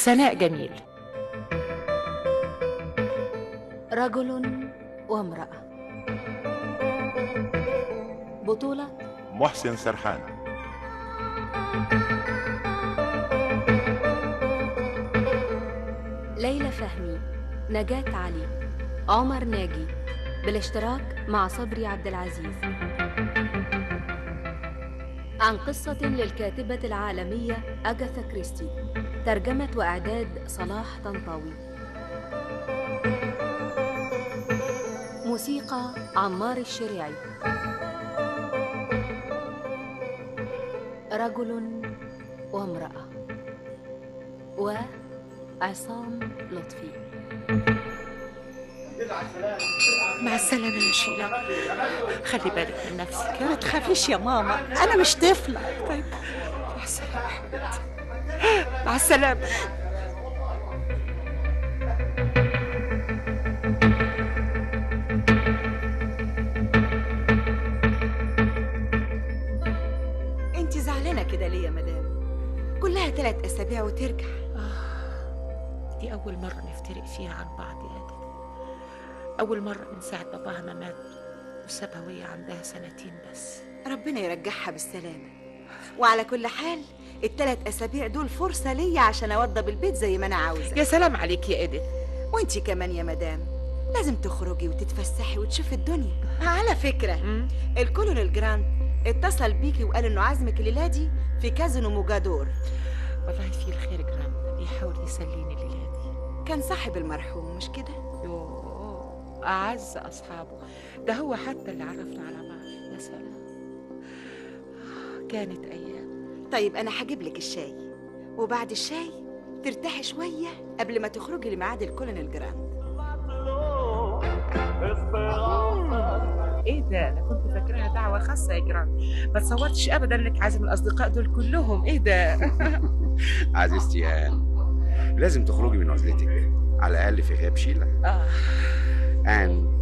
سناء جميل. رجل وامرأة. بطولة محسن سرحان. ليلى فهمي، نجاة علي، عمر ناجي، بالاشتراك مع صبري عبد العزيز. عن قصة للكاتبة العالمية أغاثا كريستي، ترجمة وإعداد صلاح طنطاوي. موسيقى عمار الشريعي. رجل وامرأة، وعصام لطفي. مع السلامة يا شيلة، خلي بالك من نفسك. ما تخافيش يا ماما، أنا مش طفلة. طيب، مع السلامة حبيبتي، مع السلامة. أنت زعلانة كده ليه يا مدام؟ كلها 3 أسابيع وترجع. دي أول مرة نفترق فيها عن بعض يا هدى، أول مرة من ساعة باباها ما مات وسابها وهي عندها 2 سنين بس. ربنا يرجعها بالسلامة. وعلى كل حال ال3 أسابيع دول فرصة ليا عشان أوضب البيت زي ما أنا عاوزة. يا سلام عليك يا إيديث. وانتي كمان يا مدام لازم تخرجي وتتفسحي وتشوفي الدنيا. على فكرة الكولونيل جراند اتصل بيكي وقال انه عازمك الليلة دي في كازينو موجادور. والله في الخير جراند، بيحاول يسليني الليلة دي. كان صاحب المرحوم مش كده؟ يوه، أعز أصحابه، ده هو حتى اللي عرفنا على بعض. يا سلام، كانت أيام. طيب أنا هجيب لك الشاي، وبعد الشاي ترتاحي شوية قبل ما تخرجي لميعاد الكولونيل جراند. ايه ده؟ انا كنت فاكراها دعوه خاصه يا جراند، ما تصورتش ابدا انك عازم الاصدقاء دول كلهم. ايه ده؟ عزيزتي آن، لازم تخرجي من عزلتك على الأقل في غياب شيلة. آن،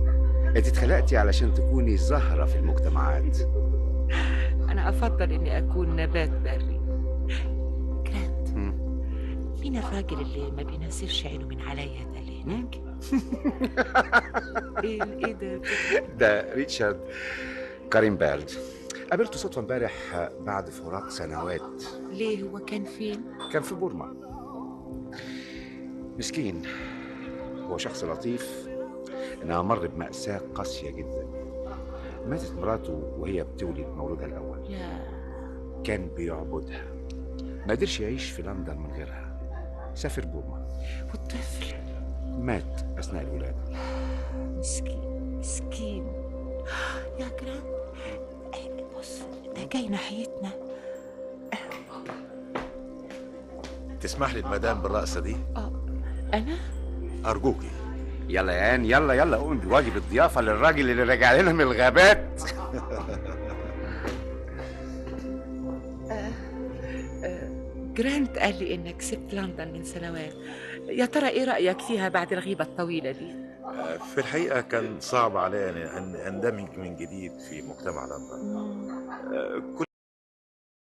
أنت اتخلقتي علشان تكوني زهرة في المجتمعات. انا افضل اني اكون نبات بري. جراند، مين الراجل اللي ما بينزلش عينه من عليا ده اللي هناك؟ ايه ده؟ ده ريتشارد كارينبالد، قابلته صدفة امبارح بعد فراق سنوات. ليه، هو كان فين؟ كان في بورما. مسكين، هو شخص لطيف، انما مر بمأساة قاسية جدا. ماتت مراته وهي بتولد مولودها الأول. كان بيعبدها، ما قدرش يعيش في لندن من غيرها، سافر بورما. والطفل مات أثناء الولادة. مسكين مسكين يا جراند. بص، ده جاي ناحيتنا. تسمح لي المدام بالرقصة دي؟ أنا؟ أرجوكي. يلا يا آن، يلا يلا قوم بواجب الضيافة للراجل اللي راجع لنا من الغابات. جرانت قال لي إنك سبت لندن من سنوات، يا ترى إيه رأيك فيها بعد الغيبة الطويلة دي؟ في الحقيقة كان صعب علي أن أندمج من جديد في مجتمع لندن.